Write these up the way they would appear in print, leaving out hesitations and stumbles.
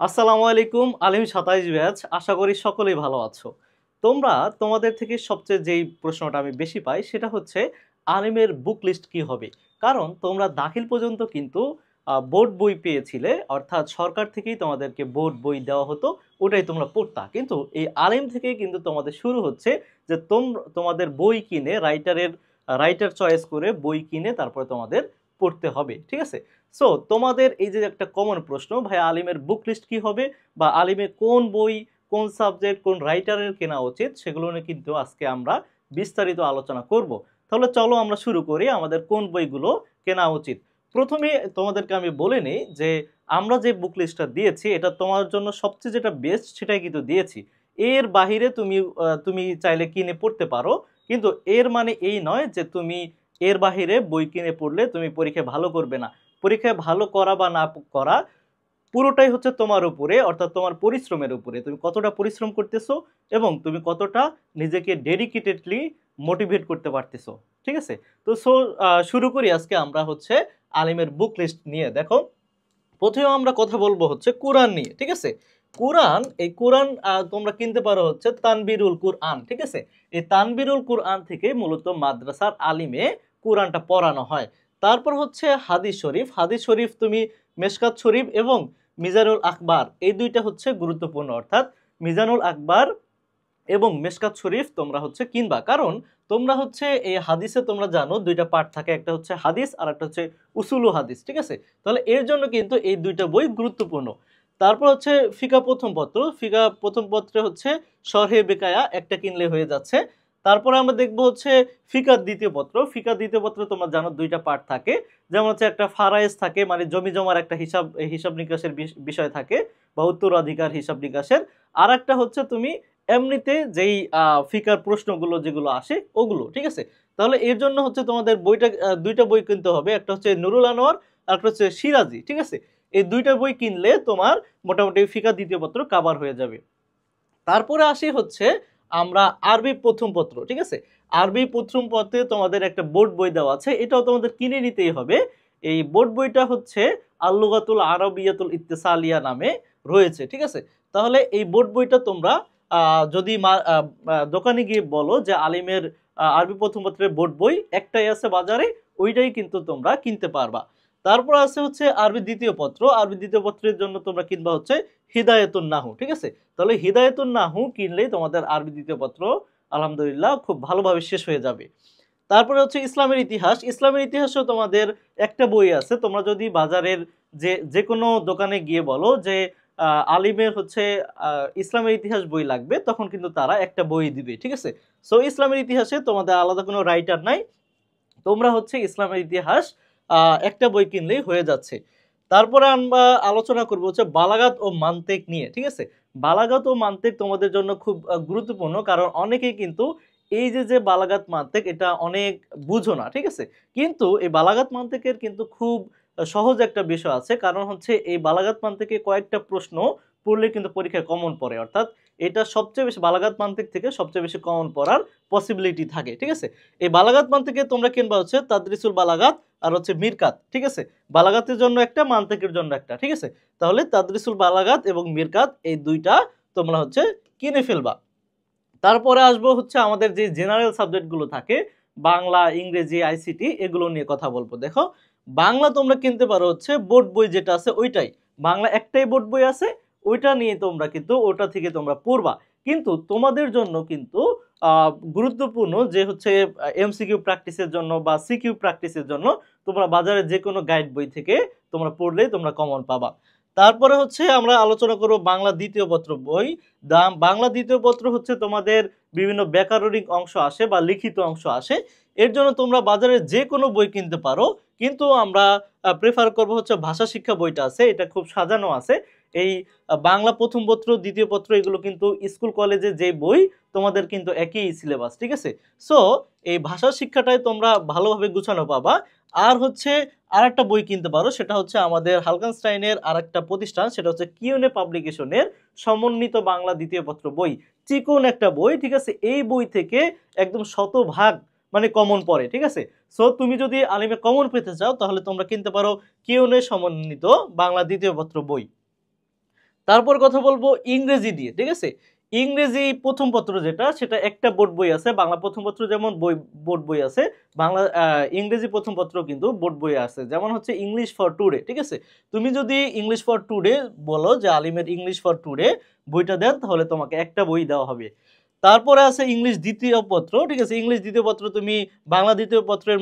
আসসালামু আলাইকুম। আলিম ২৭ ব্যাচ। আশা করি সকলেই ভালো আছো। তোমরা তোমাদের থেকে সবচেয়ে যেই প্রশ্নটা আমি বেশি পাই সেটা হচ্ছে আলিমের বুক লিস্ট কি হবে? কারণ তোমরা দাখিল পর্যন্ত কিন্তু বোর্ড বই পেয়েছিলে। অর্থাৎ সরকার থেকেই তোমাদেরকে বোর্ড বই দেওয়া হতো। ওটাই তোমরা পড়তা। কিন্তু এই আলিম থেকেই কিন্তু তোমাদের শুরু হচ্ছে যে তোমাদের বই কিনে রাইটার চয়েস করে বই কিনে তারপরে তোমাদের পড়তে হবে। ঠিক আছে? সো তোমাদের এই যে একটা কমন প্রশ্ন, ভাই আলিমের বুক লিস্ট কি হবে বা আলিমে কোন বই, কোন সাবজেক্ট, কোন রাইটারের কেনা উচিত, সেগুলো নিয়ে কিন্তু আজকে আমরা বিস্তারিত আলোচনা করব। তাহলে চলো আমরা শুরু করি আমাদের কোন বইগুলো কেনা উচিত। প্রথমে তোমাদেরকে আমি বলে নিই যে আমরা যে বুক লিস্টটা দিয়েছি এটা তোমার জন্য সবচেয়ে যেটা বেস্ট সেটাই কিন্তু দিয়েছি। এর বাহিরে তুমি চাইলে কিনে পড়তে পারো, কিন্তু এর মানে এই নয় যে তুমি এর বাহিরে বই কিনে পড়লে তুমি পরীক্ষায় ভালো করবে না। পরীক্ষায় ভালো করা বা না করা পুরোটাই হচ্ছে তোমার উপরে, অর্থাৎ তোমার পরিশ্রমের উপরে। তুমি কতটা পরিশ্রম করতেছো এবং তুমি কতটা নিজেকে ডেডিকেটেডলি মোটিভেট করতে পারতেছো। ঠিক আছে? তো শুরু করি আজকে আমরা হচ্ছে আলিমের বুক লিস্ট নিয়ে। দেখো, প্রথমে আমরা কথা বলবো হচ্ছে কোরআন নিয়ে। ঠিক আছে? কোরআন তোমরা কিনতে পারো হচ্ছে তানবিরুল কুরআন। ঠিক আছে? এই তানবিরুল কুরআন থেকে মূলত মাদ্রাসার আলিমে কোরআনটা পড়ানো হয়। তারপর হচ্ছে হাদিস শরীফ তুমি মেশকাত শরীফ এবং মিজানুল আখবার, এই দুইটা হচ্ছে গুরুত্বপূর্ণ। অর্থাৎ মিজানুল আখবার এবং মেশকাত শরীফ তোমরা হচ্ছে কিনবা, কারণ তোমরা হচ্ছে এই হাদিসে তোমরা জানো দুইটা পার্ট থাকে, একটা হচ্ছে হাদিস আর একটা হচ্ছে উসুলু হাদিস। ঠিক আছে? তাহলে এর জন্য কিন্তু এই দুইটা বই গুরুত্বপূর্ণ। তারপর হচ্ছে ফিকা প্রথম পত্রে হচ্ছে শরহে বেকায়া একটা কিনলে হয়ে যাচ্ছে। তারপরে আমরা দেখবো হচ্ছে ফিকার দ্বিতীয় পত্র তোমরা জানো দুইটা পার্ট থাকে। যেমন হচ্ছে একটা ফারায়েজ থাকে, মানে জমি জমার একটা হিসাব নিকাশের বিষয় থাকে, বা উত্তরাধিকার হিসাব নিকাশের। আর একটা হচ্ছে তুমি এমনিতে যেই ফিকার প্রশ্নগুলো যেগুলো আসে ওগুলো। ঠিক আছে? তাহলে এর জন্য হচ্ছে তোমাদের দুইটা বই কিনতে হবে, একটা হচ্ছে নুরুল আনোয়ার আর একটা হচ্ছে সিরাজি। ঠিক আছে? এই দুইটা বই কিনলে তোমার মোটামুটি ফিকা দ্বিতীয় পত্র কাভার হয়ে যাবে। তারপরে আসি হচ্ছে আমরা আরবি প্রথম পত্র। ঠিক আছে? আরবি প্রথম পত্রে তোমাদের একটা বোর্ড বই দেওয়া আছে, এটাও তোমাদের কিনে নিতেই হবে। এই বোর্ড বইটা হচ্ছে আল্লুগাতুল আরবিয়াতুল ইত্তেসালিয়া নামে রয়েছে। ঠিক আছে? তাহলে এই বোর্ড বইটা তোমরা যদি দোকানে গিয়ে বলো যে আলিমের আরবি প্রথম পত্রের বোর্ড বই একটাই আছে বাজারে, ওইটাই কিন্তু তোমরা কিনতে পারবা। তারপর আছে হচ্ছে আরবি দ্বিতীয় পত্রের জন্য তোমরা কিনবা হচ্ছে হিদায়াতুন নাহু। ঠিক আছে? তাহলে হিদায়াতুন নাহু কিনলেই তোমাদের আরবি দ্বিতীয় পত্র আলহামদুলিল্লাহ খুব ভালোভাবে শেষ হয়ে যাবে। তারপরে হচ্ছে ইসলামের ইতিহাসও তোমাদের একটা বই আছে। তোমরা যদি বাজারের যে যে কোনো দোকানে গিয়ে বলো যে আলিমের হচ্ছে ইসলামের ইতিহাস বই লাগবে, তখন কিন্তু তারা একটা বই দিবে। ঠিক আছে? সো ইসলামের ইতিহাসে তোমাদের আলাদা কোনো রাইটার নাই, তোমরা হচ্ছে ইসলামের ইতিহাস একটা বই কিনলেই হয়ে যাচ্ছে। তারপরে আমরা আলোচনা করবো হচ্ছে বালাগাত ও মান্তিক নিয়ে। ঠিক আছে? বালাগাত ও মান্তিক তোমাদের জন্য খুব গুরুত্বপূর্ণ, কারণ অনেকেই কিন্তু এই যে বালাগাত মান্তিক এটা অনেক বুঝো না। ঠিক আছে? কিন্তু এই বালাগাত মান্তিকের কিন্তু খুব সহজ একটা বিষয় আছে, কারণ হচ্ছে এই বালাগাত মান্তিকে কয়েকটা প্রশ্ন পড়লে কিন্তু পরীক্ষায় কমন পড়ে। অর্থাৎ এটা সবচেয়ে বেশি বালাগাত মান্তিক থেকে সবচেয়ে বেশি কমন পড়ার পসিবিলিটি থাকে। ঠিক আছে? এই বালাগাত মান্তিকে তোমরা কিনবা হচ্ছে তাদরিসুল বালাগাত আর হচ্ছে মিরকাত। ঠিক আছে? বালাগাতের জন্য একটা, মান্তিকের জন্য একটা। ঠিক আছে? তাহলে তাদরিসুল বালাগাত এবং মিরকাত এই দুইটা তোমরা হচ্ছে কিনে ফেলবা। তারপরে আসবো হচ্ছে আমাদের যে জেনারেল সাবজেক্টগুলো থাকে, বাংলা, ইংরেজি, আইসিটি, এগুলো নিয়ে কথা বলবো। দেখো, বাংলা তোমরা কিনতে পারো হচ্ছে বোর্ড বই যেটা আছে ওইটাই। বাংলা একটাই বোর্ড বই আছে, ওইটা নিয়ে তোমরা কিন্তু ওটা থেকে তোমরা পড়বা। কিন্তু তোমাদের জন্য কিন্তু গুরুত্বপূর্ণ যে হচ্ছে এমসিকিউ প্র্যাকটিসের জন্য বা সিকিউ প্র্যাকটিসের জন্য তোমরা বাজারে যে কোনো গাইড বই থেকে তোমরা পড়লেই তোমরা কমন পাবা। তারপরে হচ্ছে আমরা আলোচনা করব বাংলা দ্বিতীয় পত্র বই। বাংলা দ্বিতীয় পত্র হচ্ছে তোমাদের বিভিন্ন ব্যাকরণিক অংশ আসে বা লিখিত অংশ আসে, এর জন্য তোমরা বাজারে যে কোনো বই কিনতে পারো। কিন্তু আমরা প্রেফার করব হচ্ছে ভাষা শিক্ষা বইটা আছে, এটা খুব সাজানো আছে। এই বাংলা প্রথম পত্র দ্বিতীয় পত্র এগুলো কিন্তু স্কুল কলেজে যে বই তোমাদের কিন্তু একই সিলেবাস। ঠিক আছে? সো এই ভাষা শিক্ষাটাই তোমরা ভালোভাবে গুছানো পাবা। আর হচ্ছে আর একটা বই কিনতে পারো, সেটা হচ্ছে আমাদের হালকানস্টাইনের আর একটা প্রতিষ্ঠান, সেটা হচ্ছে কিউনে পাবলিকেশনের সমন্বিত বাংলা দ্বিতীয় পত্র বই। চিকন একটা বই। ঠিক আছে? এই বই থেকে একদম শতভাগ মানে কমন পড়ে। ঠিক আছে? সো তুমি যদি আলিমে কমন পেতে চাও তাহলে তোমরা কিনতে পারো কিউনে সমন্বিত বাংলা দ্বিতীয় পত্র বই। তারপর কথা বলবো ইংরেজি দিয়ে, ঠিক আছে। ইংরেজি প্রথম পত্র যেটা, সেটা একটা বোর্ড বই আছে। বাংলা প্রথম পত্র যেমন বোর্ড বই আছে, বাংলা ইংরেজি প্রথম পত্র কিন্তু বোর্ড বই আছে। যেমন হচ্ছে ইংলিশ ফর টুডে, ঠিক আছে। তুমি যদি ইংলিশ ফর টুডে বলো যে আলিমের ইংলিশ ফর টুডে বইটা দেন, তাহলে তোমাকে একটা বই দেওয়া হবে। তারপরে আছে ইংলিশ দ্বিতীয় পত্র, ঠিক আছে। ইংলিশ দ্বিতীয় পত্র তুমি বাংলা দ্বিতীয় পত্রের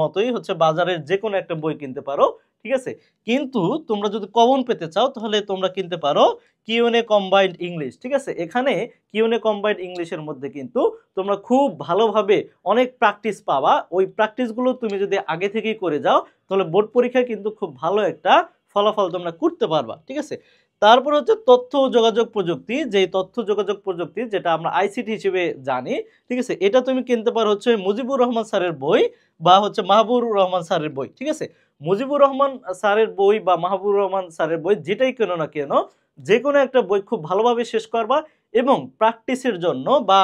মতোই হচ্ছে বাজারের যে কোনো একটা বই কিনতে পারো, ঠিক আছে। কিন্তু তোমরা যদি কমন পেতে চাও, তাহলে তোমরা কিনতে পারো কিউএনএ কম্বাইন্ড ইংলিশ, ঠিক আছে। এখানে কিউএনএ কম্বাইন্ড ইংলিশের মধ্যে কিন্তু তোমরা খুব ভালোভাবে অনেক প্র্যাকটিস পাবা। ওই প্র্যাকটিসগুলো তুমি যদি আগে থেকেই করে যাও, তাহলে বোর্ড পরীক্ষায় কিন্তু খুব ভালো একটা ফলাফল তোমরা করতে পারবা, ঠিক আছে। তারপর হচ্ছে তথ্য ও যোগাযোগ প্রযুক্তি, যে তথ্য যোগাযোগ প্রযুক্তি যেটা আমরা আইসিটি হিসেবে জানি, ঠিক আছে। এটা তুমি কিনতে পারো হচ্ছে মুজিবুর রহমান স্যারের বই বা হচ্ছে মাহবুবুর রহমান স্যারের বই, ঠিক আছে। মুজিবুর রহমান স্যারের বই বা মাহবুবুর রহমান স্যারের বই যেটাই কেনো না কেন, যে কোনো একটা বই খুব ভালোভাবে শেষ করবা। এবং প্র্যাকটিসের জন্য বা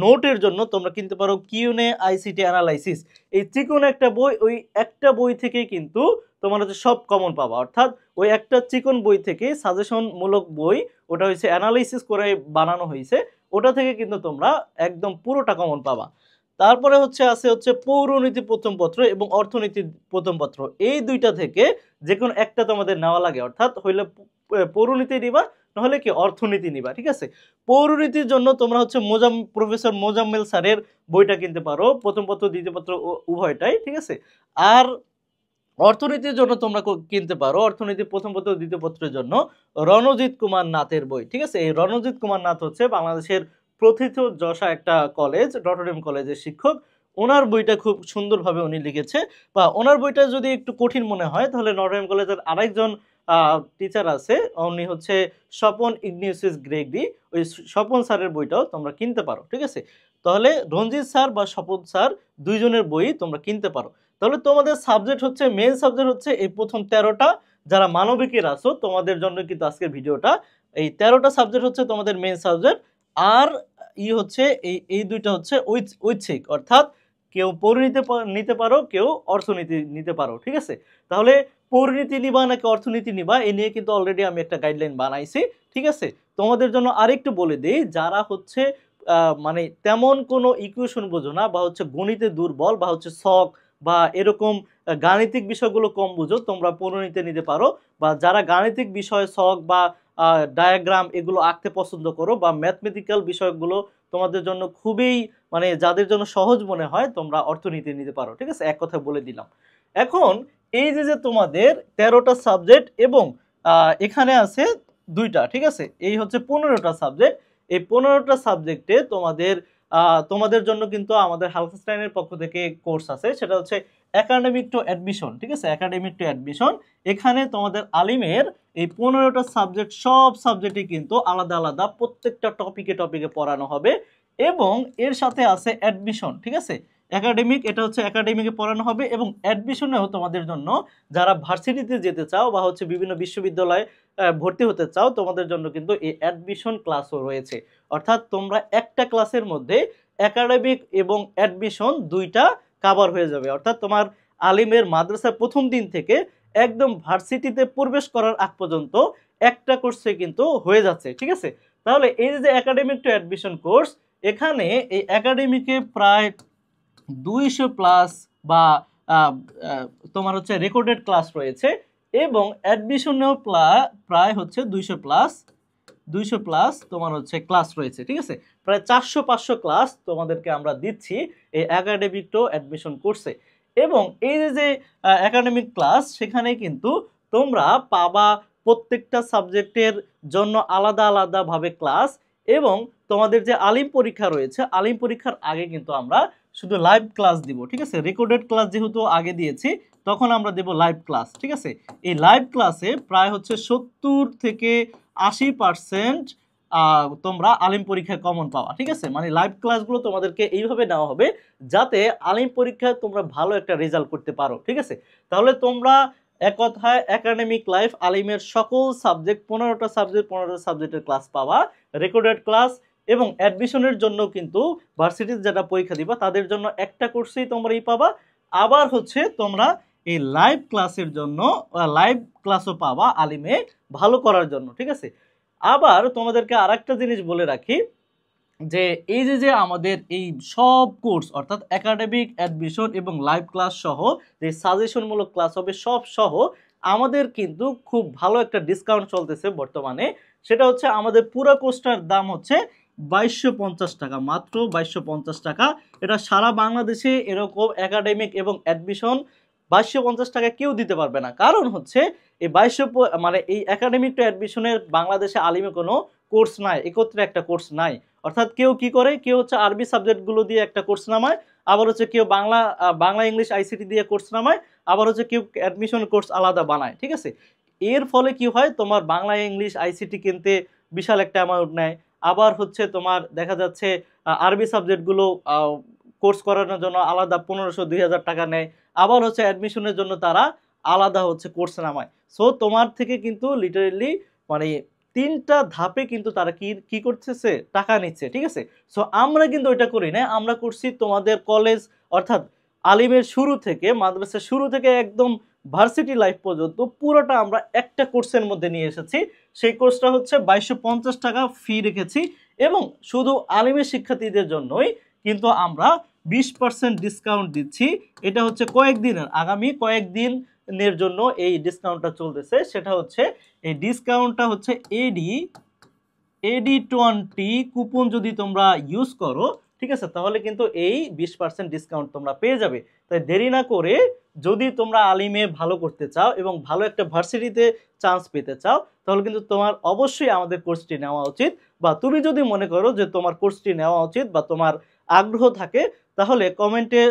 নোটের জন্য তোমরা কিনতে পারো কিউএনএ আইসিটি অ্যানালাইসিস। এই চিকন একটা বই, ওই একটা বই থেকেই কিন্তু তোমার হচ্ছে সব কমন পাবা। অর্থাৎ ওই একটা চিকন বই থেকে সাজেশনমূলক বই, ওটা হচ্ছে অ্যানালাইসিস করে বানানো হয়েছে, ওটা থেকে কিন্তু তোমরা একদম পুরোটা কমন পাবা। তারপরে আছে পৌরনীতি প্রথম পত্র এবং অর্থনীতি প্রথম পত্র। এই দুইটা থেকে যে কোনো একটা তোমাদের নেওয়া লাগে। অর্থাৎ হইলে পৌরনীতি নিবা, নাহলে কি অর্থনীতি নিবা, ঠিক আছে। পৌরনীতির জন্য তোমরা হচ্ছে প্রফেসর মোজাম্মেল স্যারের বইটা কিনতে পারো, প্রথম পত্র দ্বিতীয় পত্র উভয়টাই, ঠিক আছে। আর অর্থনীতির জন্য তোমরা কিনতে পারো অর্থনীতি প্রথম পত্র দ্বিতীয় পত্রের জন্য রণজিৎ কুমার নাথের বই, ঠিক আছে। এই রণজিৎ কুমার নাথ হচ্ছে বাংলাদেশের প্রথিত যশা একটা কলেজ, ডটরডেম কলেজের শিক্ষক। ওনার বইটা খুব সুন্দরভাবে উনি লিখেছে। বা ওনার বইটা যদি একটু কঠিন মনে হয়, তাহলে নটরডেম কলেজের আরেকজন টিচার আছে, উনি হচ্ছে স্বপন ইগনিউসিয়াস গ্রেগরি। ওই স্বপন স্যারের বইটাও তোমরা কিনতে পারো, ঠিক আছে। তাহলে রঞ্জিত স্যার বা স্বপন স্যার দুইজনের বই তোমরা কিনতে পারো। তাহলে তোমাদের সাবজেক্ট হচ্ছে, মেইন সাবজেক্ট হচ্ছে এই প্রথম 13টা। যারা মানবিকের আছো তোমাদের জন্য কিন্তু আজকের ভিডিওটা। এই 13টা সাবজেক্ট হচ্ছে তোমাদের মেইন সাবজেক্ট। আর হচ্ছে এই দুইটা হচ্ছে ঐচ্ছিক, অর্থাৎ কেউ পরিণীতি নিতে পারো, কেউ অর্থনীতি নিতে পারো, ঠিক আছে। তাহলে পরিণীতি নিবা নাকি অর্থনীতি নিবা, এ নিয়ে কিন্তু অলরেডি আমি একটা গাইডলাইন বানাইছি, ঠিক আছে। তোমাদের জন্য আরেকটু বলে দেই, যারা হচ্ছে মানে তেমন কোনো ইকুয়েশন বোঝো না, বা হচ্ছে গণিতে দুর্বল, বা হচ্ছে শখ বা এরকম গাণিতিক বিষয়গুলো কম বুঝো, তোমরা পরিণীতি নিতে পারো। বা যারা গাণিতিক বিষয় শখ বা ডায়াগ্রাম এগুলো আঁকতে পছন্দ করো, বা ম্যাথমেটিক্যাল বিষয়গুলো তোমাদের জন্য খুবই মানে যাদের জন্য সহজ মনে হয়, তোমরা অর্থনীতি নিতে পারো, ঠিক আছে। এক কথা বলে দিলাম। এখন এই যে তোমাদের 13টা সাবজেক্ট এবং এখানে আছে দুইটা, ঠিক আছে। এই হচ্ছে 15টা সাবজেক্ট। এই 15টা সাবজেক্টে তোমাদের জন্য কিন্তু আমাদের হালফস্টাইনের পক্ষ থেকে কোর্স আছে, সেটা হচ্ছে একাডেমিক টু অ্যাডমিশন, ঠিক আছে। একাডেমিক টু অ্যাডমিশন, এখানে তোমাদের আলিমের এই 15টা সাবজেক্ট, সব সাবজেক্টই কিন্তু আলাদা আলাদা প্রত্যেকটা টপিকে পড়ানো হবে। এবং এর সাথে আছে অ্যাডমিশন, ঠিক আছে। একাডেমিক, এটা হচ্ছে একাডেমিকে পড়ানো হবে। এবং অ্যাডমিশনেও তোমাদের জন্য যারা ভার্সিটিতে যেতে চাও বা হচ্ছে বিভিন্ন বিশ্ববিদ্যালয়ে ভর্তি হতে চাও, তোমাদের জন্য কিন্তু এই অ্যাডমিশন ক্লাসও রয়েছে। অর্থাৎ তোমরা একটা ক্লাসের মধ্যে একাডেমিক এবং অ্যাডমিশন দুইটা কভার হয়ে যাবে। অর্থাৎ তোমার আলিমের মাদ্রাসার প্রথম দিন থেকে একদম ভার্সিটিতে প্রবেশ করার আগ পর্যন্ত একটা কোর্সে কিন্তু হয়ে যাচ্ছে, ঠিক আছে। তাহলে এই যে একাডেমিক টু অ্যাডমিশন কোর্স, এখানে এই একাডেমিকে প্রায় 200 প্লাস বা তোমার হচ্ছে রেকর্ডেড ক্লাস রয়েছে। এবং অ্যাডমিশনেও প্রায় হচ্ছে 200 প্লাস তোমার হচ্ছে ক্লাস রয়েছে, ঠিক আছে। প্রায় 400-500 ক্লাস তোমাদেরকে আমরা দিচ্ছি এই একাডেমিক টু অ্যাডমিশন কোর্সে। এবং এই যে একাডেমিক ক্লাস, সেখানে কিন্তু তোমরা পাবা প্রত্যেকটা সাবজেক্টের জন্য আলাদা আলাদাভাবে ক্লাস। এবং তোমাদের যে আলিম পরীক্ষা রয়েছে, আলিম পরীক্ষার আগে কিন্তু আমরা শুধু লাইভ ক্লাস দিব, ঠিক আছে। রেকর্ডেড ক্লাস যেহেতু আগে দিয়েছি, তখন আমরা দেব লাইভ ক্লাস, ঠিক আছে। এই লাইভ ক্লাসে প্রায় হচ্ছে 70 থেকে 80% তোমরা আলিম পরীক্ষায় কমন পাওয়া, ঠিক আছে। মানে লাইভ ক্লাসগুলো তোমাদেরকে এইভাবে নেওয়া হবে যাতে আলিম পরীক্ষায় তোমরা ভালো একটা রেজাল্ট করতে পারো, ঠিক আছে। তাহলে তোমরা এক কথায় একাডেমিক লাইফ আলিমের সকল সাবজেক্ট, 15টা সাবজেক্টের ক্লাস পাওয়া, রেকর্ডেড ক্লাস। এবং অ্যাডমিশনের জন্য কিন্তু ভার্সিটিতে যারা পরীক্ষা দিবা তাদের জন্য একটা কোর্সেই তোমরা পাবা। আবার হচ্ছে তোমরা এই লাইভ ক্লাসের জন্য লাইভ ক্লাসও পাবা আলিমে ভালো করার জন্য, ঠিক আছে। আবার তোমাদেরকে আরেকটা জিনিস বলে রাখি যে এই যে আমাদের এই সব কোর্স অর্থাৎ একাডেমিক, অ্যাডমিশন এবং লাইভ ক্লাস সহ যে সাজেশনমূলক ক্লাস হবে সব সহ আমাদের কিন্তু খুব ভালো একটা ডিসকাউন্ট চলতেছে বর্তমানে। সেটা হচ্ছে আমাদের পুরো কোর্সটার দাম হচ্ছে 2250 টাকা, মাত্র 2250 টাকা। এটা সারা বাংলাদেশে এরকম একাডেমিক এবং অ্যাডমিশন 2250 টাকা কেউ দিতে পারবে না। কারণ হচ্ছে এই 2200 মানে এই একাডেমিক টু অ্যাডমিশনের বাংলাদেশে আলিমে কোনো কোর্স নাই, একত্রে একটা কোর্স নাই। অর্থাৎ কেউ কি করে, কেউ হচ্ছে আরবি সাবজেক্টগুলো দিয়ে একটা কোর্স নামায়, আবার হচ্ছে কেউ বাংলা ইংলিশ আইসিটি দিয়ে কোর্স নামায়, আবার হচ্ছে কেউ অ্যাডমিশন কোর্স আলাদা বানায়, ঠিক আছে। এর ফলে কি হয়, তোমার বাংলা ইংলিশ আইসিটি কিনতে বিশাল একটা অ্যামাউন্ট নেয়। আবার হচ্ছে তোমার দেখা যাচ্ছে আরবি সাবজেক্টগুলো কোর্স করানোর জন্য আলাদা 1500-2000 টাকা নেয়। আবার হচ্ছে অ্যাডমিশনের জন্য তারা আলাদা হচ্ছে কোর্স নামায়। সো তোমার থেকে কিন্তু লিটারেলি মানে 3টা ধাপে কিন্তু তারা কি কি করতেছে, টাকা নিচ্ছে, ঠিক আছে। সো আমরা কিন্তু ওইটা করি না, আমরা করছি তোমাদের কলেজ অর্থাৎ আলিমের শুরু থেকে, মাদ্রাসার শুরু থেকে একদম ভার্সিটি লাইফ পর্যন্ত পুরোটা আমরা একটা কোর্সের মধ্যে নিয়ে এসেছি। সেই কোর্সটা হচ্ছে 2250 টাকা ফি রেখেছি এবং শুধু আলিমের শিক্ষার্থীদের জন্যই কিন্তু আমরা 20% ডিসকাউন্ট দিচ্ছি। এটা হচ্ছে কয়েকদিনের, আগামী কয়েকদিনের জন্য এই ডিসকাউন্টটা চলতেছে। সেটা হচ্ছে এই ডিসকাউন্টটা হচ্ছে AD20 কুপন যদি তোমরা ইউজ করো, ঠিক আছে, তাহলে কিন্তু এই 20% ডিসকাউন্ট তোমরা পেয়ে যাবে। তাই দেরি না করে যদি তোমরা আলিমে ভালো করতে চাও এবং ভালো একটা ভার্সিটিতে চান্স পেতে চাও, তাহলে কিন্তু তোমার অবশ্যই আমাদের কোর্সটি নেওয়া উচিত। বা তুমি যদি মনে করো যে তোমার কোর্সটি নেওয়া উচিত বা তোমার আগ্রহ থাকে, তাহলে কমেন্টে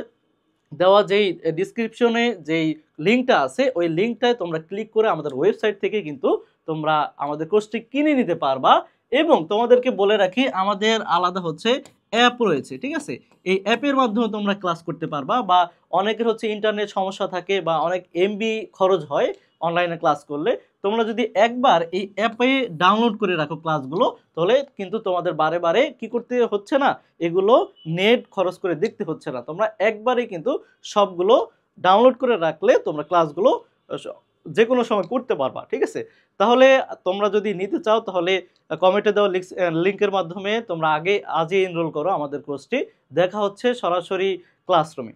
দেওয়া যেই ডিসক্রিপশনে যেই লিঙ্কটা আছে ওই লিঙ্কটায় তোমরা ক্লিক করে আমাদের ওয়েবসাইট থেকে কিন্তু তোমরা আমাদের কোর্সটি কিনে নিতে পারবা। এবং তোমাদেরকে বলে রাখি আমাদের আলাদা হচ্ছে অ্যাপ রয়েছে, ঠিক আছে। এই অ্যাপের মাধ্যমে তোমরা ক্লাস করতে পারবা। বা অনেকের হচ্ছে ইন্টারনেট সমস্যা থাকে বা অনেক এমবি খরচ হয় অনলাইনে ক্লাস করলে, তোমরা যদি একবার এই অ্যাপে ডাউনলোড করে রাখো ক্লাসগুলো, তাহলে কিন্তু তোমাদের বারে বারে কি করতে হচ্ছে না, এগুলো নেট খরচ করে দেখতে হচ্ছে না। তোমরা একবারে কিন্তু সবগুলো ডাউনলোড করে রাখলে তোমরা ক্লাসগুলো যে কোনো সময় করতে পারবা, ঠিক আছে। তাহলে তোমরা যদি নিতে চাও তাহলে কমেন্টে দেওয়া লিঙ্কের মাধ্যমে তোমরা আজই এনরোল করো আমাদের কোর্সটি। দেখা হচ্ছে সরাসরি ক্লাসরুমে।